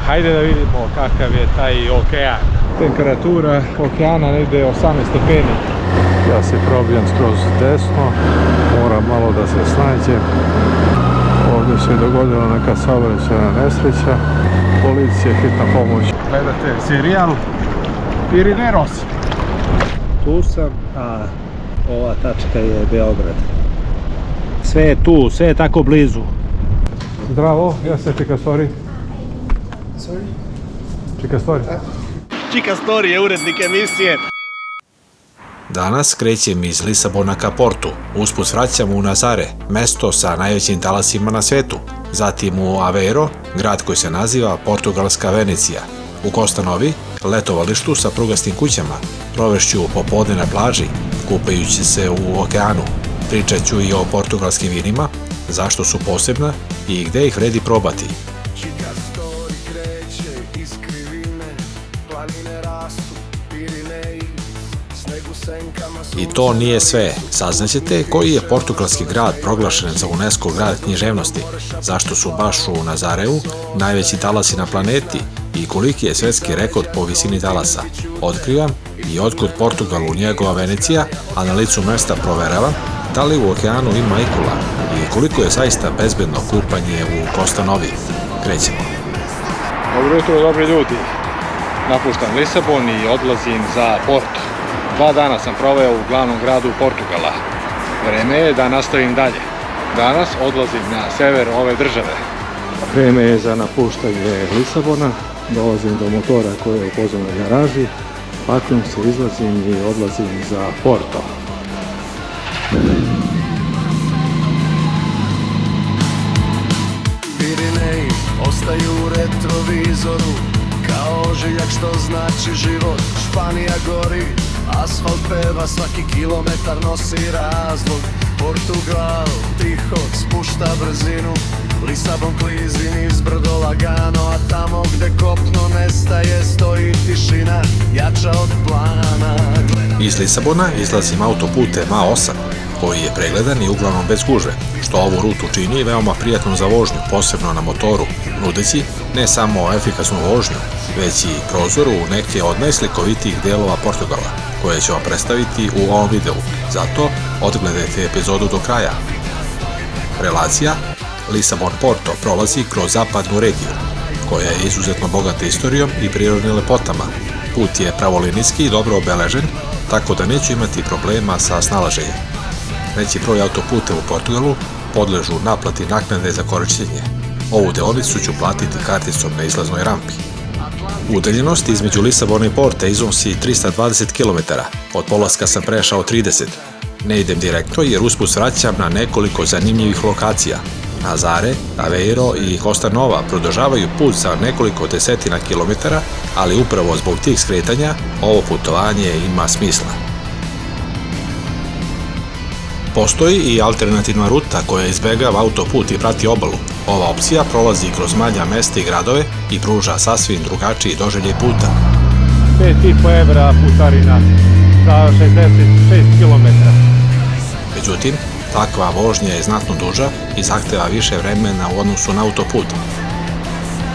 Hajde da vidimo kakav je taj okean. Temperatura okeana negde 18 stepeni. Ja se probijam skroz desno, moram malo da se snađem. Ovdje se dogodila neka saobraćajna nesreća. Policija, hitna pomoć. Gledate serijal Pirineros. Tu sam, a ova tačka je Beograd. Sve je tu, sve je tako blizu. Zdravo, ja sam Čika Story. Sorry? Čika Story. Čika Story je urednik emisije. Danas krećem iz Lisabona ka Portu, usput vraćam u Nazare, mesto sa najvećim talasima na svetu, zatim u Aveiro, grad koji se naziva Portugalska Venecija. U Costa Novi, letovalištu sa prugastim kućama, provešću popodne na plaži, kupajući se u okeanu. Pričat ću i o portugalskim vinima, zašto su posebna i gde ih vredi probati. I to nije sve. Saznaćete koji je portugalski grad proglašen za UNESCO grad književnosti, zašto su baš u Nazareu najveći talasi na planeti i koliki je svetski rekord po visini talasa. Otkrivam i otkud Portugalu njegova Venecija, a na licu mesta proveravam da li u okeanu ima ikula i koliko je zaista bezbedno kupanje u Costa Novi. Krećemo. Dobro jutro, dobri ljudi. Napuštam Lisabon i odlazim za Porto. 2 dana sam proveo u glavnom gradu Portugala. Vreme je da nastavim dalje. Danas odlazim na sever ove države. Vreme je za napuštanje Lisabona. Dolazim do motora koji je u pozemnoj garaži. Pakujem se, izlazim i odlazim za Porto. Pirineji ostaju u retrovizoru kao ožiljak što znači život. Španija gori, asfalt peva, svaki kilometar nosi razlog. Portugal tiho spušta brzinu, Lisabon klizi niz brdo lagano, a tamo gde kopno nestaje stoji tišina, jača od plana. Iz Lisabona izlazim autoputem A8, koji je pregledan i uglavnom bez gužve, što ovu rutu čini veoma prijatnom za vožnju, posebno na motoru, nudeći ne samo efikasnu vožnju, već i prozor u neke od najslikovitijih delova Portugala, koje ću vam predstaviti u ovom videu. Zato odgledajte epizodu do kraja. Relacija Lisabon-Porto prolazi kroz zapadnu regiju, koja je izuzetno bogata istorijom i prirodnim lepotama. Put je pravolinijski i dobro obeležen, tako da neću imati problema sa snalaženjem. Veći broj autoputa u Portugalu podležu naplati naknade za korištenje. Ovu deonicu ću platiti karticom na izlaznoj rampi. Udaljenost između Lisabona i Porta iznosi 320 km, od polaska sam prešao 30. Ne idem direktno jer usput vraćam na nekoliko zanimljivih lokacija. Nazare, Aveiro i Costa Nova produžavaju put za nekoliko desetina kilometara, ali upravo zbog tih skretanja ovo putovanje ima smisla. Postoji i alternativna ruta koja izbegava autoput i prati obalu. Ova opcija prolazi kroz manja mesta i gradove i pruža sasvim drugačiji doživljaj puta. 5,5 evra putarina za 66 km. Međutim, takva vožnja je znatno duža i zahteva više vremena u odnosu na autoput.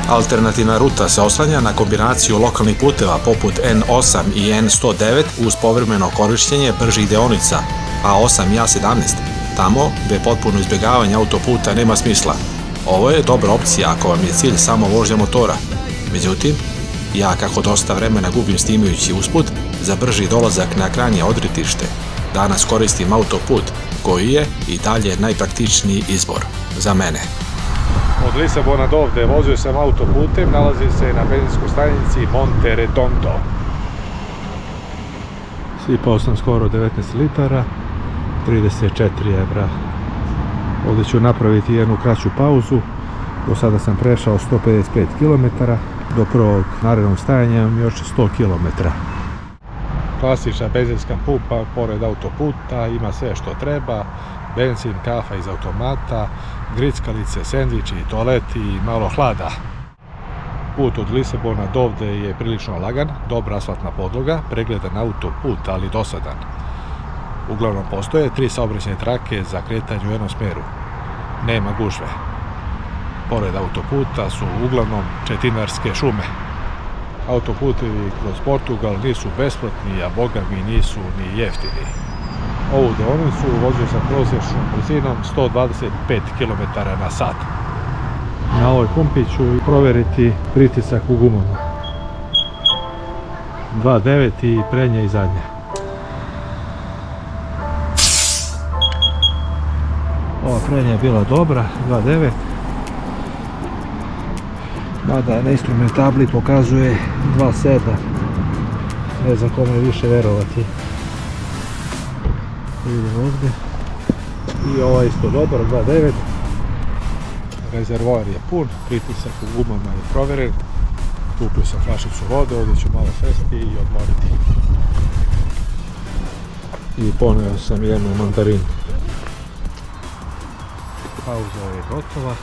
Alternativna ruta se oslanja na kombinaciju lokalnih puteva poput N8 i N109 uz povremeno korištenje bržih deonica A8 i A17, tamo gde potpuno izbjegavanje autoputa nema smisla. Ovo je dobra opcija ako vam je cilj samo vožnja motora. Međutim, ja kako dosta vremena gubim snimajući usput za brži dolazak na krajnje odretište, danas koristim autoput koji je i dalje najpraktičniji izbor za mene. Od Lisabona do ovde vozio sam autoputem, nalazi se na benzinskoj stanici Monte Redondo. Sipao sam skoro 19 litara, 34 evra. Ovdje ću napraviti jednu kraću pauzu. Do sada sam prešao 155 km, do prvog narednog stajanja imam još 100 km. Klasična benzinska pumpa pored autoputa, ima sve što treba, benzin, kafa iz automata, grickalice, sendviči, toalet i malo hlada. Put od Lisabona do ovde je prilično lagan, dobra asfaltna podloga, pregledan autoput, ali dosadan. Uglavnom postoje 3 saobraćajne trake za kretanje u jednom smeru. Nema gužve. pored autoputa su uglavnom četinarske šume. Autoputevi kroz Portugal nisu besplatni, a boga mi nisu ni jeftini. Ovu deonicu vozio sam prosječnom brzinom 125 km na sat. Na ovoj pumpi ću provjeriti pritisak u gumama. 2.9 i prednja i zadnja. Ova prednja je bila dobra, 2.9. Mada na instrumentabli pokazuje 2.7. Ne znam kome više verovati. Idemo ovdje. I ova isto dobar, 2.9. Rezervoar je pun, pritisak u gumama je provjeren. Kupio sam flašicu vode, ovdje ću malo sesti i odmoriti. I poneo sam jednu mandarinu. Pauza je gotova.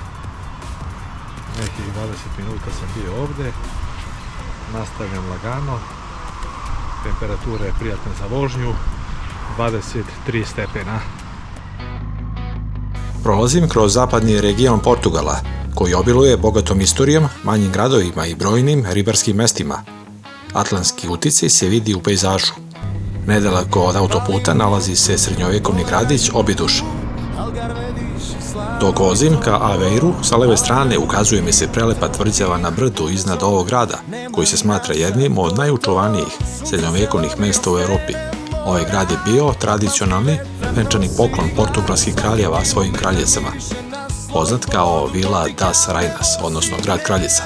Nekih 20 minuta sam bio ovdje. Nastavljam lagano. Temperatura je prijatna za vožnju. 23 stepena. Prolazim kroz zapadni region Portugala, koji obiluje bogatom istorijom, manjim gradovima i brojnim ribarskim mestima. Atlantski uticaj se vidi u pejzažu. Nedaleko od autoputa nalazi se srednjovjekovni gradić Óbidos. Dok vozim ka Aveiru, sa leve strane ukazuje mi se prelepa tvrđava na brdu iznad ovog grada, koji se smatra jednim od najučuvanijih srednjovjekovnih mesta u Europi. Ovaj grad je bio tradicionalni venčani poklon portugalskih kraljeva svojim kraljicama, poznat kao Vila das Rainhas, odnosno grad kraljica.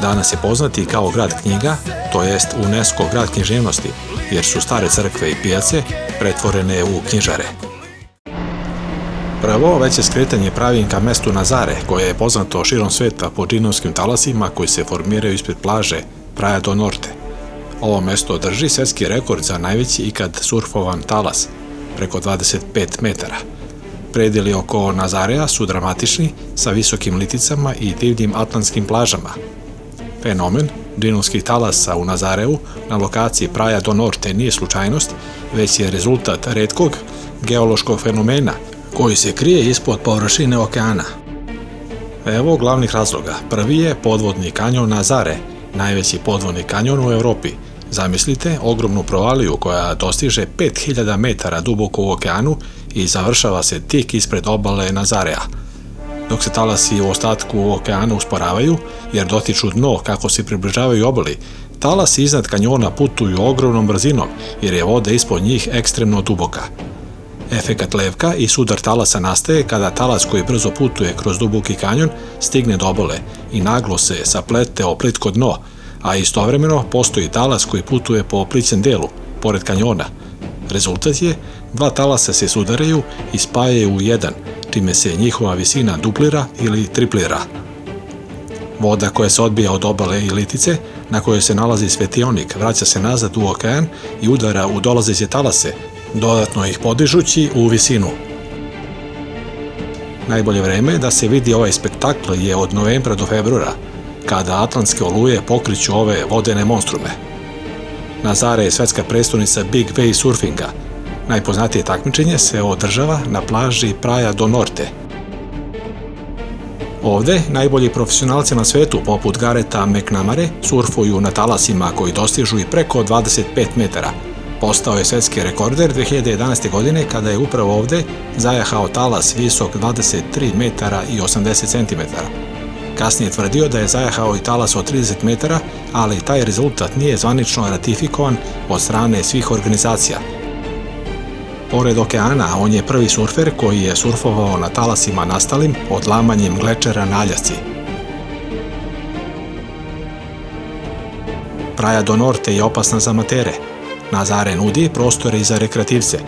Danas je poznat i kao grad knjiga, to jest UNESCO grad književnosti, jer su stare crkve i pijace pretvorene u knjižare. Prvo, veće skretanje pravim ka mestu Nazare, koje je poznato širom sveta po džinovskim talasima koji se formiraju ispred plaže Praia do Norte. Ovo mesto drži svjetski rekord za najveći ikad surfovan talas, preko 25 metara. Predjeli oko Nazarea su dramatični, sa visokim liticama i divljim atlantskim plažama. Fenomen džinovskih talasa u Nazareu na lokaciji Praia do Norte nije slučajnost, već je rezultat retkog geološkog fenomena koji se krije ispod površine okeana. Evo glavnih razloga. Prvi je podvodni kanjon Nazare, najveći podvodni kanjon u Europi. Zamislite ogromnu provaliju koja dostiže 5000 metara duboko u okeanu i završava se tik ispred obale Nazarea. Dok se talasi u ostatku okeana usporavaju, jer dotiču dno kako se približavaju obali, talasi iznad kanjona putuju ogromnom brzinom, jer je voda ispod njih ekstremno duboka. Efekat levka i sudar talasa nastaje kada talas koji brzo putuje kroz duboki kanjon stigne do obale i naglo se saplete o plitko dno, a istovremeno postoji talas koji putuje po plićem delu, pored kanjona. Rezultat je, dva talasa se sudaraju i spajaju u jedan, čime se njihova visina duplira ili triplira. Voda koja se odbija od obale i litice, na kojoj se nalazi svetionik, vraća se nazad u okean i udara u dolazeće talase, dodatno ih podižući u visinu. Najbolje vreme da se vidi ovaj spektakl je od novembra do februara, kada atlantske oluje pokriću ove vodene monstrume. Nazare je svetska prestolnica Big Wave surfinga. Najpoznatije takmičenje se održava na plaži Praia do Norte. Ovde najbolji profesionalci na svetu, poput Gareta McNamare, surfuju na talasima koji dostižu i preko 25 metara. Postao je svetski rekorder 2011. godine kada je upravo ovde zajahao talas visok 23 metara i 80 centimetara. Kasnije je tvrdio da je zajahao i talas od 30 metara, ali taj rezultat nije zvanično ratifikovan od strane svih organizacija. Pored okeana, on je prvi surfer koji je surfovao na talasima nastalim odlamanjem glečera na Aljasci. Praia do Norte je opasna za amatere. Nazare nudi prostore i za rekreativce.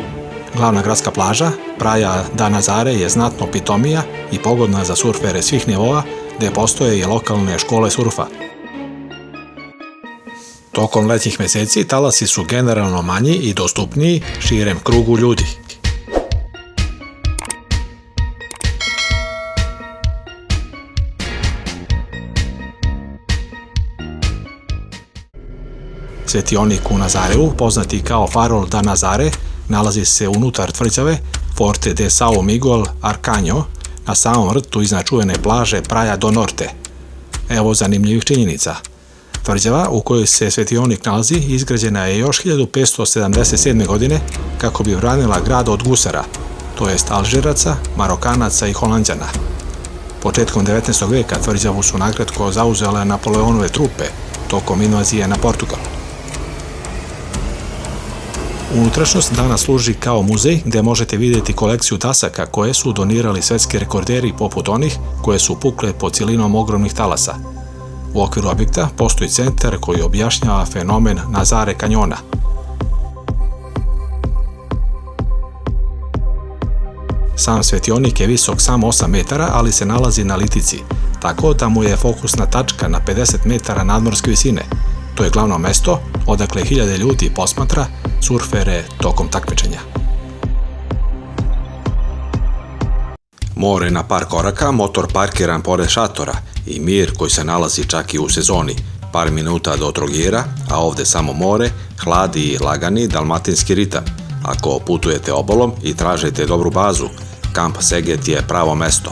Glavna gradska plaža, Praia da Nazare, je znatno pitomija i pogodna za surfere svih nivoa, gde postoje i lokalne škole surfa. Tokom letnjih meseci talasi su generalno manji i dostupniji širem krugu ljudi. Svetionik u Nazareu, poznati kao Farol da Nazare, nalazi se unutar tvrđave Forte de São Miguel Arcanjo, na samom rtu iznad čuvene plaže Praia do Norte. Evo zanimljivih činjenica. Tvrđava u kojoj se svetionik nalazi izgrađena je još 1577. godine kako bi branila grad od gusara, to jest Alžiraca, Marokanaca i Holanđana. Početkom 19. veka tvrđavu su nakratko zauzele Napoleonove trupe tokom invazije na Portugal. Unutrašnjost danas služi kao muzej gdje možete vidjeti kolekciju tasaka koje su donirali svetski rekorderi poput onih koje su pukle pod cjelinom ogromnih talasa. U okviru objekta postoji centar koji objašnjava fenomen Nazare kanjona. Sam svetionik je visok samo 8 metara, ali se nalazi na litici, tako da mu je fokusna tačka na 50 metara nadmorske visine. To je glavno mesto odakle hiljade ljudi posmatra surfere tokom takmičenja. More na par koraka, motor parkiran pored šatora i mir koji se nalazi čak i u sezoni. Par minuta do Trogira, a ovde samo more, hlad i lagani dalmatinski ritam. Ako putujete obalom i tražite dobru bazu, kamp Seget je pravo mesto.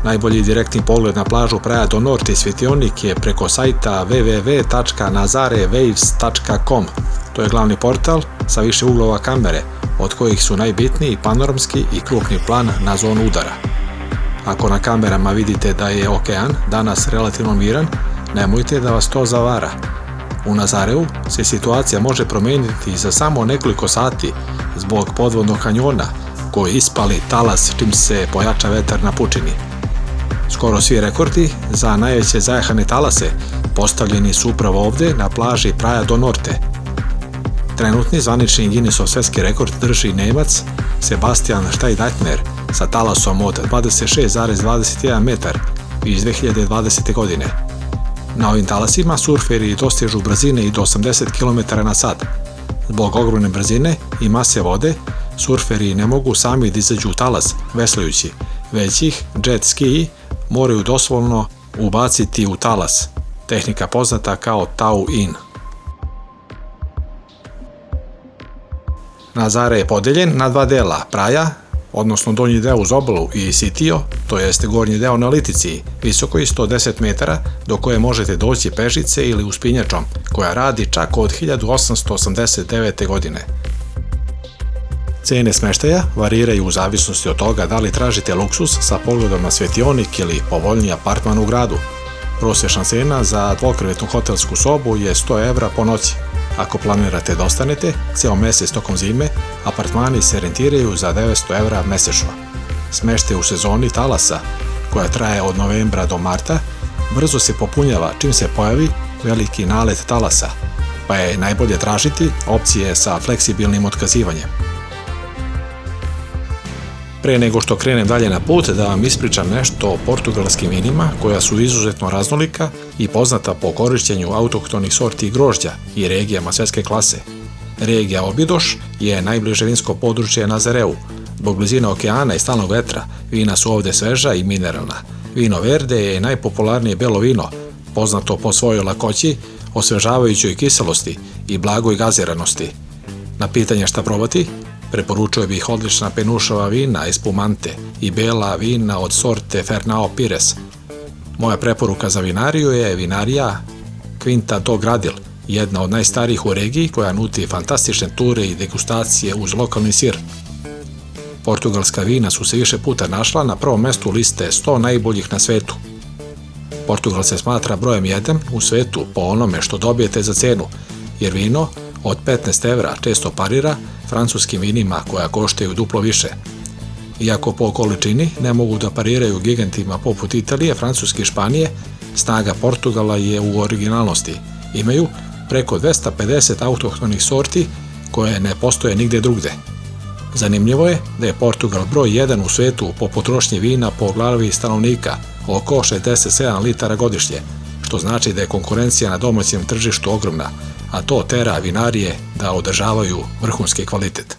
Najbolji direktni pogled na plažu Praia do Norte i svetionik je preko sajta www.nazarewaves.com. To je glavni portal sa više uglova kamere, od kojih su najbitniji panoramski i krupni plan na zonu udara. Ako na kamerama vidite da je okean danas relativno miran, nemojte da vas to zavara. U Nazareu se situacija može promijeniti za samo nekoliko sati zbog podvodnog kanjona koji ispali talas čim se pojača vetar na pučini. Skoro svi rekordi za najveće zajahane talase postavljeni su upravo ovde na plaži Praia do Norte. Trenutni zvanični Guinnessov svetski rekord drži Nemac Sebastian Steinleitner sa talasom od 26,21 metar iz 2020. godine. Na ovim talasima surferi dostižu brzine i do 80 km/h. Zbog ogromne brzine i mase vode, surferi ne mogu sami da izađu u talas veslajući, već ih jet skiji moraju doslovno ubaciti u talas, tehnika poznata kao tow-in. Nazare je podeljen na dva dela, Praia, odnosno donji deo uz obalu, i Sitio, to jest gornji deo na litici, visoko je 110 metara, do koje možete doći pežice ili uspinjačom, koja radi čak od 1889. godine. Cene smeštaja variraju u zavisnosti od toga da li tražite luksus sa pogledom na svetionik ili povoljniji apartman u gradu. Prosječna cena za dvokrevetnu hotelsku sobu je 100 evra po noći. Ako planirate da ostanete cijel mesec tokom zime, apartmani se rentiraju za 900 evra mesečno. Smeštaj u sezoni talasa, koja traje od novembra do marta, brzo se popunjava čim se pojavi veliki nalet talasa, pa je najbolje tražiti opcije sa fleksibilnim otkazivanjem. Pre nego što krenem dalje na put, da vam ispričam nešto o portugalskim vinima koja su izuzetno raznolika i poznata po korišćenju autohtonih sorti grožđa i regijama svetske klase. Regija Obidoš je najbliže vinsko područje Nazareu. Zbog blizine okeana i stalnog vetra, vina su ovde sveža i mineralna. Vino Verde je najpopularnije belo vino, poznato po svojoj lakoći, osvežavajućoj kiselosti i blagoj gaziranosti. Na pitanje šta probati, preporučujem bih odlična penušava vina Espumante i bela vina od sorte Fernão Pires. Moja preporuka za vinariju je vinarija Quinta do Gradil, jedna od najstarijih u regiji koja nudi fantastične ture i degustacije uz lokalni sir. Portugalska vina su se više puta našla na prvom mestu liste 100 najboljih na svetu. Portugal se smatra brojem 1 u svetu po onome što dobijete za cenu, jer vino od 15 evra često parira francuskim vinima koja koštaju duplo više. Iako po količini ne mogu da pariraju gigantima poput Italije, Francuske i Španije, snaga Portugala je u originalnosti. Imaju preko 250 autohtonih sorti koje ne postoje nigde drugde. Zanimljivo je da je Portugal broj 1 u svetu po potrošnji vina po glavi stanovnika, oko 67 litara godišnje, što znači da je konkurencija na domaćem tržištu ogromna, a to tera vinarije da održavaju vrhunski kvalitet.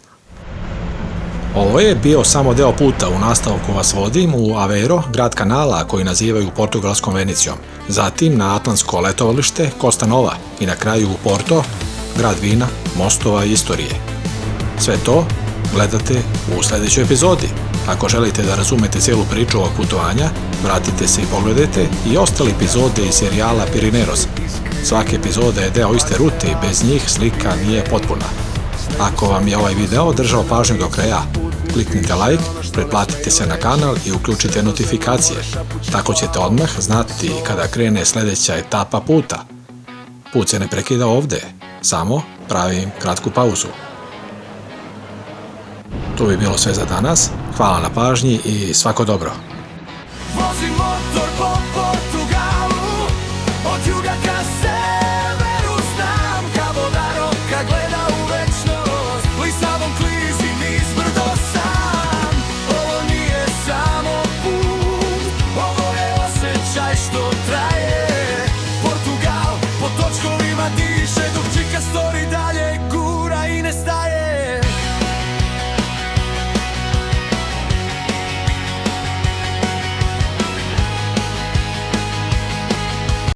Ovo je bio samo deo puta, u nastavku vas vodim u Aveiro, grad kanala koji nazivaju portugalskom Venicijom, zatim na atlantsko letovalište Costa Nova i na kraju u Porto, grad vina, mostova i istorije. Sve to gledate u sljedećoj epizodi. Ako želite da razumete cijelu priču ovog putovanja, vratite se i pogledajte i ostale epizode iz serijala Pirineros. Svaka epizoda je deo iste rute i bez njih slika nije potpuna. Ako vam je ovaj video držao pažnju do kraja, kliknite like, pretplatite se na kanal i uključite notifikacije. Tako ćete odmah znati kada krene sljedeća etapa puta. Put se ne prekida ovdje, samo pravim kratku pauzu. To bi bilo sve za danas. Hvala na pažnji i svako dobro.